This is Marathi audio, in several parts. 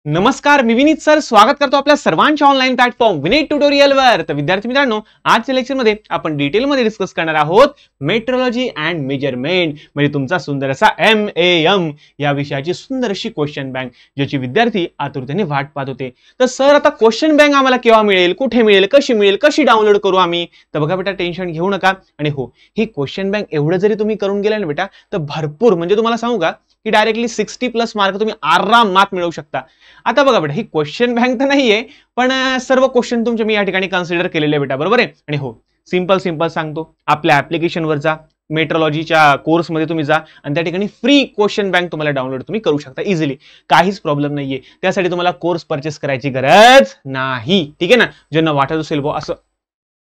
नमस्कार, मी विनीत सर स्वागत करतो आपल्या सर्वांच्या ऑनलाईन प्लॅटफॉर्म विनीत ट्युटोरियलवर। तर विद्यार्थी मित्रांनो, आजच्या लेक्चरमध्ये आपण डिटेलमध्ये डिस्कस करणार आहोत मेट्रोलॉजी अँड मेजरमेंट, म्हणजे तुमचा सुंदर असा MAM या विषयाची सुंदर अशी क्वेश्चन बँक, ज्याची विद्यार्थी आतुरतेने वाट पाहत होते। तर सर आता क्वेश्चन बँक आम्हाला केव्हा मिळेल, कुठे मिळेल, कशी डाउनलोड करू आम्ही? तर बघा बेटा, टेन्शन घेऊ नका। आणि हो, ही क्वेश्चन बँक एवढं जरी तुम्ही करून गेला ना बेटा, तर भरपूर म्हणजे तुम्हाला सांगू का की डायरेक्टली 60+ मार्क तुम्ही आरामात मिळवू शकता। आता बघा बेटा, ही क्वेश्चन बँक तर नाहीये, पण सर्व क्वेश्चन तुमचे मी या ठिकाणी कन्सिडर केलेले बेटा, बरोबर आहे। आणि हो, सिंपल सांगतो, आपल्या ऍप्लिकेशनवर जा, मेट्रोलॉजीच्या कोर्समध्ये तुम्ही जा आणि त्या ठिकाणी फ्री क्वेश्चन बँक तुम्हाला डाउनलोड तुम्ही करू शकता इझिली, काहीच प्रॉब्लेम नाहीये। त्यासाठी तुम्हाला कोर्स परचेस करायची गरज नाही, ठीक आहे ना। ज्यांना वाटत असेल बो असं,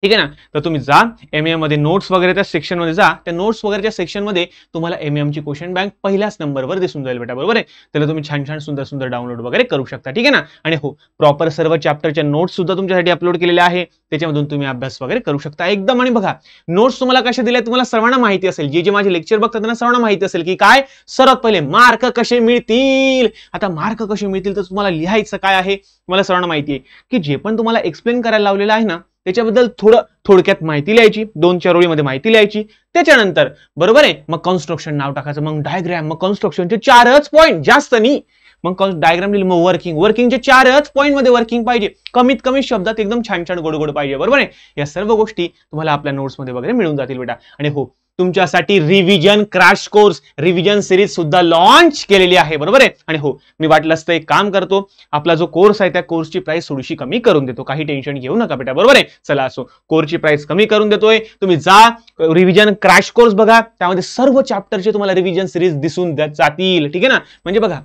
ठीक आहे ना, तर तुम्ही जा MAM मध्ये नोट्स वगैरे त्या सेक्शन मध्ये जा, त्या नोट्स वगैरेच्या सेक्शन मध्ये तुम्हाला MAM ची क्वेश्चन बँक पहिल्याच नंबरवर दिसून जाईल बेटा, बरोबर आहे। त्याला तुम्ही छान सुंदर डाउनलोड वगैरे करू शकता, ठीक आहे ना। आणि हो, प्रॉपर सर्व चॅप्टरच्या नोट्स सुद्धा तुमच्यासाठी अपलोड केलेल्या आहे, त्याच्यामधून तुम्ही अभ्यास वगैरे करू शकता एकदम। आणि बघा, नोट्स तुम्हाला कशा दिल्या तुम्हाला सर्वांना माहिती असेल, जे माझे लेक्चर बघतात त्यांना सर्वांना माहिती असेल की काय सर्वात पहिले मार्क कसे मिळतील। आता मार्क कसे मिळतील तर तुम्हाला लिहायचं काय आहे, तुम्हाला सर्वांना माहिती आहे की जे पण तुम्हाला एक्सप्लेन करायला लावलेलं आहे ना, त्याच्याबद्दल थोडक्यात माहिती लिहायची, 2-4 ओळीमध्ये माहिती लिहायची। त्याच्यानंतर बरोबर आहे, मग कन्स्ट्रक्शन नाव टाकायचं, मग डायग्राम, मग कन्स्ट्रक्शनचे 4च पॉईंट, जास्त नाही। मग डायग्राम लिहिली, मग वर्किंगचे 4च पॉईंट मध्ये वर्किंग पाहिजे, कमीत कमी शब्दात एकदम छान गोड पाहिजे, बरोबर आहे। या सर्व गोष्टी तुम्हाला आपल्या नोट्स मध्ये वगैरे मिळून जातील बेटा। आणि हो, तुमच्यासाठी revision crash course, revision series सुद्धा लॉन्च केलेली आहे, बरोबर आहे। आणि हो, मी वाटलं असतं एक काम करतो, आपला जो कोर्स आहे त्या कोर्सची प्राइस थोडीशी कमी करून देतो, काही टेन्शन घेऊ नका बेटा, बरोबर आहे। चला, असो, कोर्सची प्राइस कमी करून देतोय, तुम्ही जा रिव्हिजन क्रॅश कोर्स बघा, त्यामध्ये सर्व चॅप्टरचे तुम्हाला रिव्हिजन सिरीज दिसून जातील, ठीक आहे ना। म्हणजे बघा,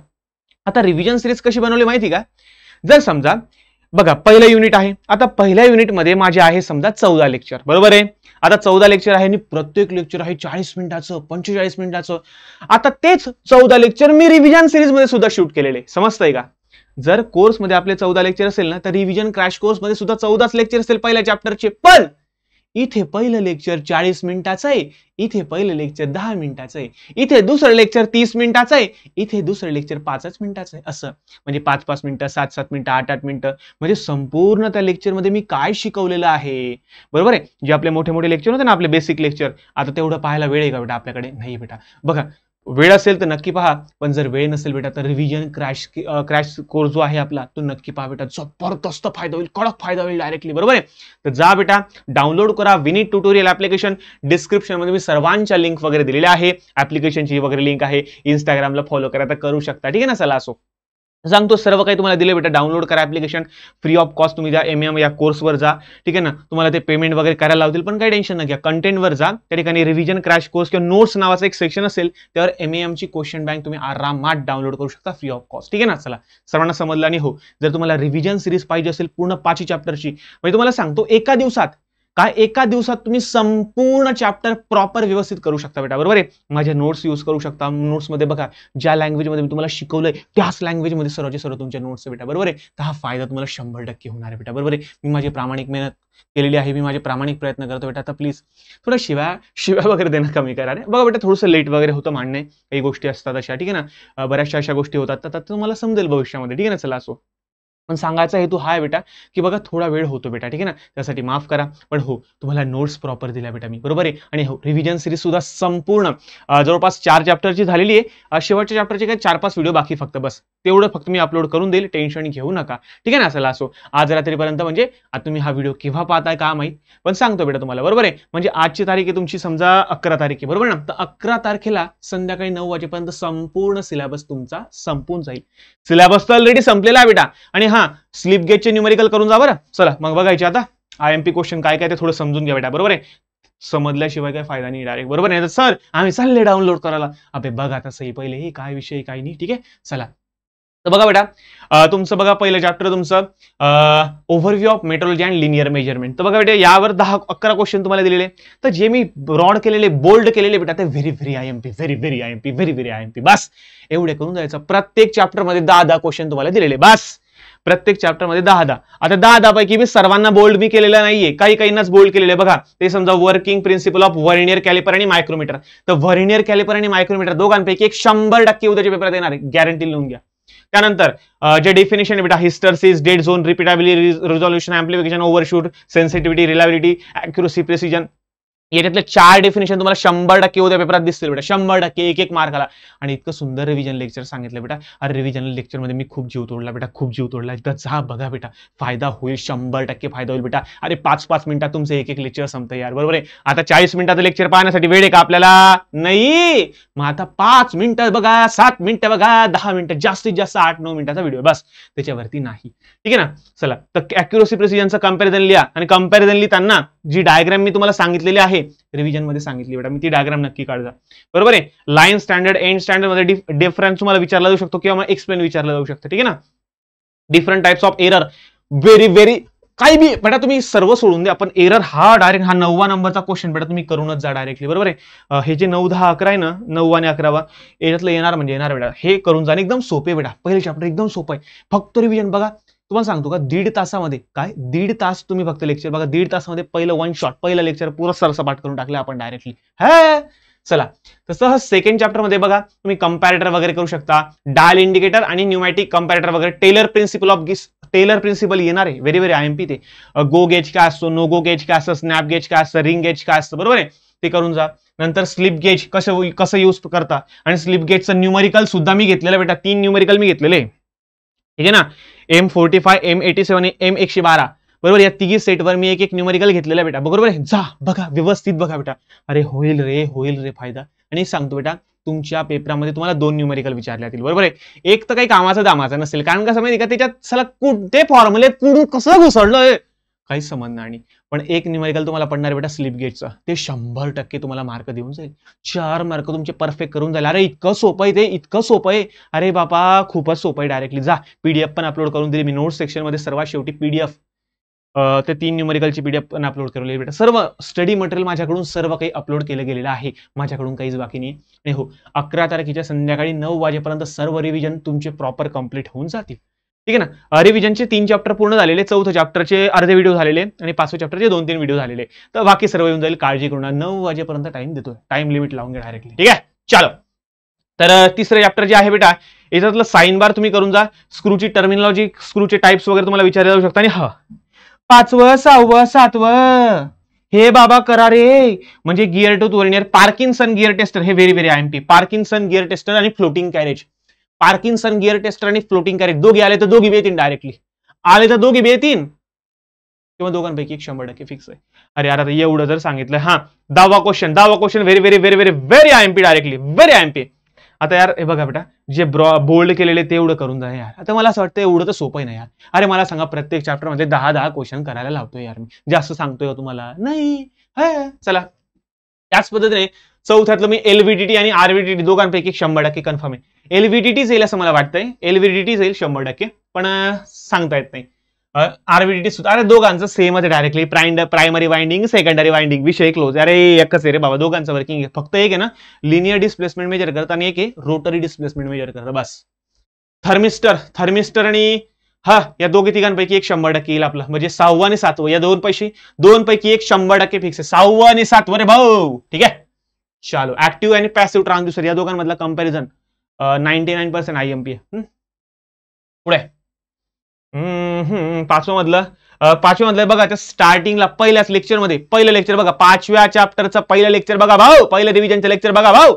आता रिव्हिजन सिरीज कशी बनवली माहिती का? जर समजा बघा, पहिलं युनिट आहे, आता पहिल्या युनिट मध्ये माझे आहे समजा 14 लेक्चर, बरोबर आहे। आता 14 लेक्चर आहे आणि प्रत्येक लेक्चर आहे 40 मिनिटाचं, 45 मिनिटाचं। आता तेच 14 लेक्चर मी रिव्हिजन सिरीज मध्ये सुद्धा शूट केलेले, समजतंय का? जर कोर्स मध्ये आपले 14 लेक्चर असेल ना, तर रिव्हिजन क्रॅश कोर्स मध्ये सुद्धा 14च लेक्चर असेल पहिल्या चॅप्टरचे, पण इथे पहिलं लेक्चर 40 मिनिटाचं आहे, इथे पहिलं लेक्चर 10 मिनिटाचं आहे, इथे दुसरं लेक्चर 30 मिनिटाचं आहे, इथे दुसरं लेक्चर 5च मिनिटाचं आहे, असं म्हणजे 5-5 मिनिटं, 7-7 मिनिटं, 8-8 मिनिटं, म्हणजे संपूर्ण त्या लेक्चर मध्ये मी काय शिकवलेलं आहे, बरोबर आहे। जे आपले मोठे लेक्चर होते ना, आपले बेसिक लेक्चर, आता तेवढं पाहायला वेळ आहे का बेटा आपल्याकडे? नाही बेटा। बघा, वेळ असेल तर नक्की पहा, पण जर वेळ नसेल बेटा तर रिव्हिजन क्रॅश कोर्स जो आहे आपला, तो नक्की पहा बेटा, जबरदस्त फायदा होईल, कडक फायदा होईल डायरेक्टली, बरोबर आहे। तर जा बेटा, डाउनलोड करा विनीत ट्युटोरियल ऍप्लिकेशन, डिस्क्रिप्शन मध्ये मी सर्वांच्या लिंक वगैरे दिलेल्या आहे, ऍप्लिकेशनची वगैरे लिंक आहे, इंस्टाग्रामला फॉलो करा तर करू शकता, ठीक आहे ना। चला, असो, सांगतो सर्व काही तुम्हाला दिले बेटा, डाउनलोड करा ऍप्लिकेशन फ्री ऑफ कॉस्ट, तुम्ही जा MAM या कोर्सवर जा, ठीक आहे ना। तुम्हाला ते पेमेंट वगैरे करायला लावतील, पण काही टेन्शन नका, कंटेंटवर जा, त्या ठिकाणी रिव्हिजन क्रॅश कोर्स किंवा नोट्स नावाचं एक सेक्शन असेल, त्यावर MAM ची क्वेश्चन बँक तुम्ही आरामात डाउनलोड करू शकता फ्री ऑफ कॉस्ट, ठीक आहे ना। चला, सर्वांना समजलं। आणि हो, जर तुम्हाला रिव्हिजन सिरीज पाहिजे असेल पूर्ण 5 चॅप्टरची, म्हणजे तुम्हाला सांगतो एका दिवसात तुम्ही संपूर्ण चॅप्टर प्रॉपर व्यवस्थित करू शकता बेटा, बरोबर आहे। माझे नोट्स यूज करू शकता, नोट्स मध्ये बघा, ज्या लँग्वेज मध्ये मी तुम्हाला शिकवलंय त्याच लँग्वेज मध्ये सर्वचे सर्व तुमचे नोट्स बेटा, बरोबर आहे। तर हा फायदा तुम्हाला 100% होणार आहे बेटा, बरोबर आहे। मी माझी प्रामाणिक मेहनत केलेली आहे, मी माझे प्रामाणिक प्रयत्न करतो बेटा। तर प्लीज थोडा शिव्या वगैरे देणं कमी करा रे, बघा बेटा, थोडंसं लेट वगैरे होतं मांडणे, काही गोष्टी असतात अशा, ठीक आहे ना, बऱ्याचशा अशा गोष्टी होतात, तर तुम्हाला समजेल भविष्यामध्ये, ठीक आहे ना। चला, असो, पण सांगायचा हेतू हा आहे बेटा की बघा, थोडा वेळ होतो बेटा, ठीक आहे ना, त्यासाठी माफ करा, पण हो, तुम्हाला नोट्स प्रॉपर दिल्या बेटा मी, बरोबर आहे। आणि हो, रिव्हिजन सिरीज सुद्धा संपूर्ण जवळपास 4 चॅप्टरची झालेली आहे, शेवटच्या चॅप्टरचे काही 4-5 व्हिडिओ बाकी फक्त, बस तेवढं फक्त मी अपलोड करून देईल, टेन्शन घेऊ नका, ठीक आहे ना। चला, असो, आज रात्रीपर्यंत, म्हणजे आता तुम्ही हा व्हिडिओ केव्हा पाहताय का माहित, पण सांगतो बेटा तुम्हाला, बरोबर आहे। म्हणजे आजची तारीख आहे तुमची समजा 11 तारीख आहे, बरोबर ना, तर 11 तारखेला संध्याकाळी 9 वाजेपर्यंत संपूर्ण सिलेबस तुमचा संपून जाईल। सिलेबस तर ऑलरेडी संपलेला आहे बेटा। आणि हा, स्लिप गेटचे न्यूमेरिकल करून जा बरं। चला, मग बघायचे आता IMP क्वेश्चन काय ते थोडं समजून घ्या बेटा, बरोबर आहे। समजल्याशिवाय काय फायदा नाही डायरेक्ट, बरोबर आहे। सर आम्ही चालले डाउनलोड करायला, अबे बघा तसंही पहिले हे काय विषय काय नाही, ठीक आहे। चला, तर बघा बेटा, तुमचं बघा पहिलं चॅप्टर तुमचं overview of metrology and linear measurement. तर बघा बेटा, यावर 10-11 क्वेश्चन तुम्हाला दिलेले, तर जे मी ब्रॉड केलेले, बोल्ड केलेले बेटा, ते व्हेरी IMP, व्हेरी IMP, बस एवढे करून जायचं। प्रत्येक चॅप्टर मध्ये 10 क्वेश्चन तुम्हाला दिलेले, बस प्रत्येक चॅप्टर मध्ये 10. आता 10 पैकी मी सर्वांना बोल्ड मी केलेलं नाहीये, काही काहींनाच बोल्ड केलेलं आहे बघा. ते समजा working principle of vernier calliper आणि मायक्रोमीटर. तर व्हर्नियर कॅलिपर आणि मायक्रोमीटर दोघांपैकी एक 100% उद्याच्या पेपरात येणार आहे, गॅरंटी लिहून घ्या. त्यानंतर जे डेफिनेशन आहे बेटा, hysteresis, dead zone, repeatability, resolution, amplification, overshoot, sensitivity, reliability, accuracy, precision, याच्यातले 4 डेफिनेशन तुम्हाला 100% उद्या पेपरात दिसतील बेटा, 100% एक मार्काला. आणि इतकं सुंदर रिव्हिजन लेक्चर सांगितलं बेटा. अरे रिव्हिजन लेक्चर मध्ये मी खूप जीव तोडला बेटा, खूप जीव तोडला. एकदा जा बघा बेटा, फायदा होईल, 100% फायदा होईल बेटा. अरे 5-5 मिनिटात तुमचं एक लेक्चर संपतं यार, बरोबर आहे. आता 40 मिनिटाचं लेक्चर पाहण्यासाठी वेळ आहे का आपल्याला? नाही. मग आता 5 मिनिटं बघा, 7 मिनिटं बघा, 10 मिनिटं, जास्तीत जास्त 8-9 मिनिटाचा व्हिडिओ बस, त्याच्यावरती नाही. ठीक आहे ना. चला, तर ॲक्युरसी प्रिसिजनचं कंपॅरिझन लिहा, आणि कंपॅरिझन लिहिताना जी डायग्राम मी तुम्हाला सांगितलेली आहे रिव्हिजन मध्ये सांगितली बेटा, मी ती डायग्राम नक्की काढजा, बरोबर आहे. लाईन स्टँडर्ड, एंड स्टँडर्ड मध्ये डिफरन्स तुम्हाला विचारला जाऊ शकतो किंवा मग एक्सप्लेन विचारला जाऊ शकतो. ठीक आहे ना. Different types of error, very काही बी बेटा तुम्ही सर्व सोडून द्या, आपण एरर हा डायरेक्ट हा 9वा नंबरचा क्वेश्चन बेटा तुम्ही करूनच जा डायरेक्टली, बरोबर आहे. हे जे 9, 10, 11 आहे ना, 9 आणि 11 याच्यातलं येणार म्हणजे येणार बेटा, हे करून जा. एकदम सोपे बेटा, पहिले चॅप्टर एकदम सोपं आहे, फक्त रिव्हिजन बघा. तुम्हाला सांगतो का, 1.5 तासामध्ये काय, 1.5 तास तुम्ही फक्त लेक्चर बघा, 1.5 तासामध्ये पहिलं 1 शॉट, पहिलं लेक्चर पुरं सरसपाट करून टाकलं आपण डायरेक्टली. हा चला, तसं सेकंड चॅप्टर मध्ये बघा तुम्ही कंपॅरेटर वगैरे करू शकता, डायल इंडिकेटर आणि न्यूमॅटिक कंपॅरेटर वगैरे, टेलर प्रिन्सिपल येणार आहे, व्हेरी आयएमपी ते. गो गेज काय असतो, नो गो गेज काय असतं, स्नॅप गेज काय असतं, रिंग गेज काय असतं, बरोबर आहे, ते करून जा. नंतर स्लिप गेज कसं यूज करता, आणि स्लिप गेजचं न्यूमरिकल सुद्धा मी घेतलेलं बेटा, 3 न्यूमरिकल मी घेतलेले. ठीक आहे ना. M45, M87 आणि M112, बरोबर, या तिघी सेटवर मी एक न्यूमरिकल घेतलेला बेटा, बरोबर आहे. जा बघा, व्यवस्थित बघा बेटा. अरे होईल रे फायदा. आणि सांगतो बेटा, तुमच्या पेपरामध्ये तुम्हाला 2 न्यूमरिकल विचारले जातील, बरोबर आहे. एक तर काही कामाचं दामाचं नसेल, कारण कसं माहिती का, त्याच्यात सला कुठे फॉर्म्युले कुठून कसं घुसळलंय काही समज नाही. पण एक न्यूमरिकल तुम्हाला पडणार बेटा स्लिप गेटचं, ते 100% तुम्हाला मार्क देऊन जाईल, 4 मार्क तुमचे परफेक्ट करून जाईल. अरे इतकं सोपं आहे ते, इतकं सोपं आहे. अरे बापा खूपच सोपं आहे. डायरेक्टली जा, पीडीएफ पण अपलोड करून दिली मी नोट सेक्शन मध्ये, सर्वात शेवटी पीडीएफ, ते 3 न्यूमरिकलची पीडीएफ पण अपलोड केलेली बेटा. सर्व स्टडी मटेरियल माझ्याकडून सर्व काही अपलोड केलं गेलेलं आहे, माझ्याकडून काहीच बाकी नाही. आणि हो, 11 तारखेच्या संध्याकाळी 9 वाजेपर्यंत सर्व रिव्हिजन तुमचे प्रॉपर कंप्लीट होऊन जातील. ठीक आहे ना. रिव्हिजनचे 3 चॅप्टर पूर्ण झालेले, 4थं चॅप्टरचे अर्धे व्हिडिओ झालेले, आणि 5व्या चॅप्टरचे 2-3 व्हिडिओ झालेले. तर बाकी सर्व येऊन जाईल, काळजी करू नका. 9 वाजेपर्यंत टाइम देतोय, टाइम लिमिट लावून घ्या डायरेक्टली. ठीक आहे, चलो. तर तिसरं चॅप्टर जे आहे बेटा, याच्यातलं साइन बार तुम्ही करून जा, स्क्रूची टर्मिनॉलॉजी, स्क्रूचे टाइप्स वगैरे तुम्हाला विचारले जाऊ शकतात. आणि हा 5वं, 6वं, 7वं हे बाबा करा रे, म्हणजे gear tooth vernier, Parkinson gear tester, हे very IMP. Parkinson gear tester आणि floating carriage, Parkinson gear tester आणि फ्लोटिंग कॅरेज, दोघे आले तर दोघी बेतीन, डायरेक्टली आले तर दोघी बेतीन, किंवा दोघांपैकी एक 100% फिक्स आहे. अरे यार, एवढं जर सांगितलं. हा 10वा question very IMP, directly very IMP. आता यार हे बघा बेटा, जे बोल्ड केलेले ते एवढं करून जा यार. आता मला असं वाटतं एवढं तर सोपं नाही यार. अरे मला सांगा, प्रत्येक चॅप्टर मध्ये 10 क्वेश्चन करायला लावतोय यार मी, जास्त सांगतोय तुम्हाला नाही. चला, त्याच पद्धतीने 4थ्यातलं मी एलव्हीडीटी आणि आरव्हीडीटी दोघांपैकी 100% कन्फर्म आहे. एलव्हीडीटी येईल असं मला वाटतंय, एलव्हीडीटी येईल 100%, पण सांगता येत नाही. आरव्हीडीटी सुद्धा, अरे दोघांचं सेमच आहे directly, primary winding, secondary winding, विषय क्लोज. अरे एकच आहे रे बाबा, दोघांचं वर्किंग आहे. फक्त एक आहे ना लिनियर डिस्प्लेसमेंट मेजर करत, आणि एक आहे रोटरी डिस्प्लेसमेंट मेजर करत, बस. थर्मिस्टर आणि हा या दोघी तिघांपैकी एक 100% येईल आपला, म्हणजे 6वं आणि 7वं या दोनपैकी एक 100% फिक्स आहे. 6वं आणि 7वं रे भाऊ. ठीक आहे, चलो. ऍक्टिव्ह आणि पॅसिव्ह ट्रान्सड्युसर या दोघांमधला कंपॅरिझन 99% आयएमपी आहे. पुढे 5व्या मधलं बघा, स्टार्टिंगला पहिल्याच लेक्चर मध्ये, पहिलं लेक्चर बघा, 5व्या चॅप्टरचं पहिलं लेक्चर बघा भाऊ, पहिलं रिव्हिजनचं लेक्चर बघा भाऊ.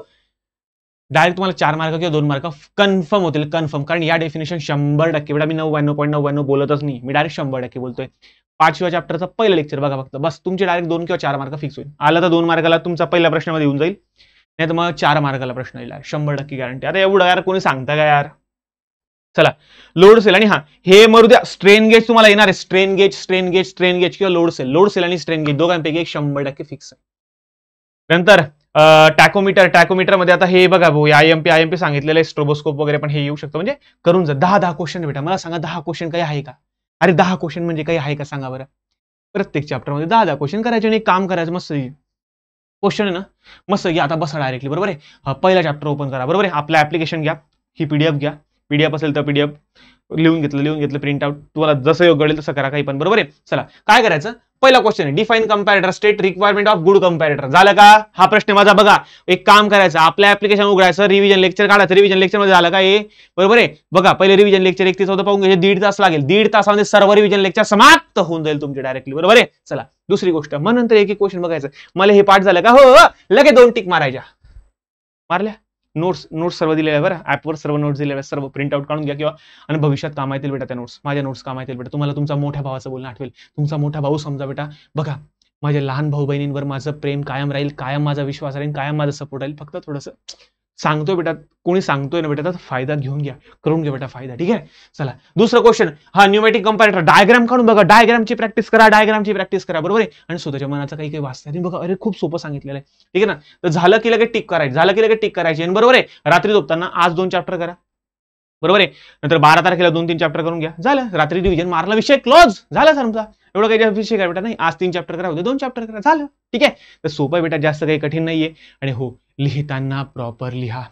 डायरेक्ट तुम्हाला 4 मार्क किंवा 2 मार्क कन्फर्म होतील, कन्फर्म. कारण या डेफिनेशन 100% बेटा, मी 99.99 बोलतच नाही, मी डायरेक्ट 100% बोलतोय. 5व्या चॅप्टरचं पहिलं लेक्चर बघा फक्त, बस. तुमचे डायरेक्ट 2 किंवा 4 मार्क फिक्स होईल. आला तर 2 मार्काला तुमचा पहिल्या प्रश्नामध्ये येऊन जाईल, नाही तर मग 4 मार्काला प्रश्न येईल, 100% गॅरंटी. आता एवढं यार कोणी सांगता का यार. चला, लोड सेल आणि हा हे मरू द्या, स्ट्रेन गेज तुम्हाला येणार आहे, स्ट्रेन गेज किंवा लोड सेल आणि स्ट्रेन गेज दोघांपैकी एक 100% फिक्स आहे. नंतर टॅकोमीटर मध्ये आता हे बघा भाऊ, आयएमपी सांगितलेलं आहे, स्ट्रोबोस्कोप वगैरे पण हे येऊ शकतं, म्हणजे करून जा. 10 क्वेश्चन बेटा. मला सांगा 10 क्वेश्चन काही आहे का? अरे 10 क्वेश्चन म्हणजे काही आहे का सांगा बरं. प्रत्येक चॅप्टर मध्ये 10 क्वेश्चन करायचे आणि एक काम करायचं, मस्त क्वेश्चन आहे ना, मस्त घ्या. आता बसा डायरेक्टली, बरोबर आहे. पहिला चॅप्टर ओपन करा, बरोबर आहे. आपलं ऍप्लिकेशन घ्या, ही पीडीएफ घ्या, पीडीएफ असेल तर पीडीएफ लिहून घेतलं प्रिंट आउट, तुम्हाला जसं योग्य घडेल तसं करा, काही पण, बरोबर आहे. चला, काय करायचं, पहिला क्वेश्चन आहे, define comparator, state requirement of good comparator. झालं का? हा प्रश्न माझा. बघा, एक काम करायचं, आपल्या ऍप्लिकेशन उघडायचं, रिव्हिजन लेक्चर काढायचं. रिव्हिजन लेक्चर मध्ये झालं का हे? बरोबर आहे. बघा, पहिले रिव्हिजन लेक्चर 31 होतं, पाहून घ्यायचे, 1.5 तास लागेल. 1.5 तासामध्ये सर्व रिव्हिजन लेक्चर समाप्त होऊन जाईल तुमचे डायरेक्टली. बरोबर आहे. चला दुसरी गोष्ट, मग नंतर एक क्वेश्चन बघायचं. मला हे पाठ झालं का? हो, लगेच 2 टिक मारायच्या. मारल्या. नोट्स सर्व दिलेल्या आहे बरं, ऍपवर सर्व नोट्स दिलेल्या आहेत, सर्व प्रिंट आउट काढून घ्या, किंवा आणि भविष्यात काम येतील बेटा त्या नोट्स. माझ्या नोट्स काम येतील बेटा. तुम्हाला तुमचा मोठ्या भावाचं बोलणं आठवेल. तुमचा मोठा भाऊ समजा बेटा. बघा, माझ्या लहान भाऊ बहिणींवर माझं प्रेम कायम राहील, कायम माझा विश्वास राहील, कायम माझा सपोर्ट राहील. फक्त थोडंसं सांगतोय बेटा, कोणी सांगतोय ना बेटा, तर फायदा घेऊन घ्या, करून घ्या बेटा फायदा. ठीक आहे. चला दुसरं क्वेश्चन, हा न्यूमॅटिक कंपॅरेटर. डायग्राम काढून बघा, डायग्रामची प्रॅक्टिस करा, डायग्रामची प्रॅक्टिस करा. बरोबर आहे. आणि स्वतःच्या मनाचं काही काही वाचता बघा, अरे खूप सोपं सांगितलेलं आहे. ठीक आहे ना. तर झालं की लगेच टिक करायचं, झालं की लगेच टिक करायची. आणि बरोबर आहे, रात्री झोपताना आज 2 चॅप्टर करा. बरोबर आहे. नंतर 12 तारखेला 2-3 चॅप्टर करून घ्या. झालं, रात्री रिव्हिजन मारला, विषय क्लोज झाला समजा. एवढं काही विषय काय बेटा नाही. आज 3 चॅप्टर करा, उद्या 2 चॅप्टर करा, झालं. ठीक आहे. तर सोपं आहे बेटा, जास्त काही कठीण नाहीये. आणि हो, लिहिताना प्रॉपर लिहा.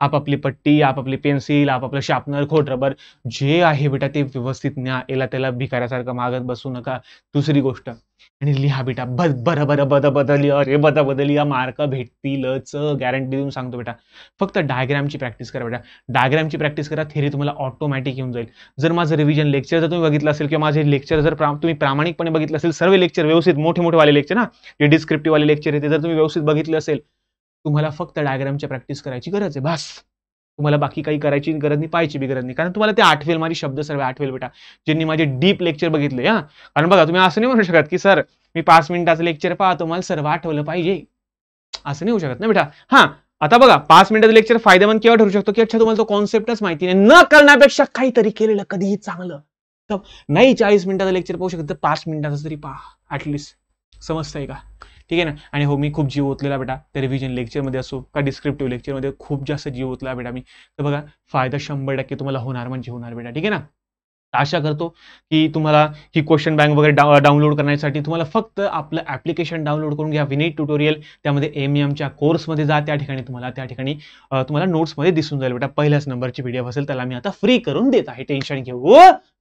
आपापली पट्टी, आपापली पेन्सिल, आपापलं शार्पनर, खोड रबर जे आहे बेटा ते व्यवस्थित न्या. याला त्याला भिकाऱ्यासारखं मागत बसू नका. दुसरी गोष्ट, आणि लिहा बेटा, अरे बदलिया, मार्क भेटतीलच, गॅरंटी देऊन सांगतो बेटा. फक्त डायग्रामची प्रॅक्टिस करा बेटा, डायग्रामची प्रॅक्टिस करा. थेरी तुम्हाला ऑटोमॅटिक येऊन जाईल. जर माझं रिव्हिजन लेक्चर जर तुम्ही बघितलं असेल, किंवा माझे लेक्चर जर तुम्ही प्रामाणिकपणे बघितलं असेल, सर्व लेक्चर व्यवस्थित, मोठे वाले लेक्चर ना, जे डिस्क्रिप्टिव्ह वाले लेक्चर आहे ते जर तुम्ही व्यवस्थित बघितलं असेल, तुम्हाला फक्त डायग्रामची प्रॅक्टिस करायची गरज आहे, बस. तुम्हाला बाकी काही करायची गरज नाही, पाहायची बी गरज नाही. कारण तुम्हाला ते आठवेल, माझी शब्द सर्व आठवेल बेटा, ज्यांनी माझे डीप लेक्चर बघितले. हा, कारण बघा, तुम्ही असं नाही म्हणू शकत की सर मी 5 मिनिटाचं लेक्चर पाहतो, मला सर्व आठवलं पाहिजे, असं नाही होऊ शकत ना बेटा. हा, आता बघा, 5 मिनिटाचं लेक्चर फायदेमंद केव्हा ठरू शकतो, की अच्छा तुम्हाला तो कॉन्सेप्टच माहिती नाही. न करण्यापेक्षा काहीतरी केलेलं कधीही चांगलं. तर नाही 40 मिनिटाचं लेक्चर पाहू शकत, तर 5 मिनिटाचं तरी पहा ऍटलिस्ट. समजतंय का? ठीक आहे ना. आणि हो, मी खूप जीव ओतलेला बेटा, त्या रिव्हिजन लेक्चरमध्ये असो का डिस्क्रिप्टिव्ह लेक्चरमध्ये, खूप जास्त जीव ओतला बेटा मी. तर बघा, फायदा 100% तुम्हाला होणार म्हणजे होणार बेटा. ठीक आहे ना. आशा करतो की तुम्हाला ही क्वेश्चन बँक वगैरे डाउनलोड करण्यासाठी तुम्हाला फक्त आपलं ऍप्लिकेशन डाउनलोड करून घ्या, विनीत ट्युटोरियल. त्यामध्ये MEMच्या कोर्समध्ये जा, त्या ठिकाणी तुम्हाला नोट्समध्ये दिसून जाईल बेटा. पहिल्याच नंबरची PDF असेल त्याला मी आता फ्री करून देत आहे, टेन्शन घेऊ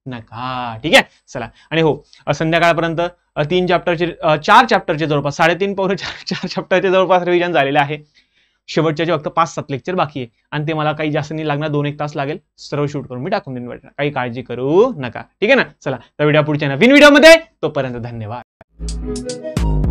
नका. ठीक आहे. चला, आणि हो, संध्याकाळपर्यंत 4 चॅप्टरचे जवळपास 3.5-4 चॅप्टरचे जवळपास रिव्हिजन झालेले आहे. शेवटचे फक्त 5-7 लेक्चर बाकी आहे, आणि ते मला काही जास्त नाही लागणार, 2-1 तास लागेल. सर्व शूट करून मी टाकून देईन बेटा, काही काळजी करू नका. ठीक आहे ना. चला, तर व्हिडिओ पुढच्या नवीन व्हिडिओमध्ये, तोपर्यंत धन्यवाद.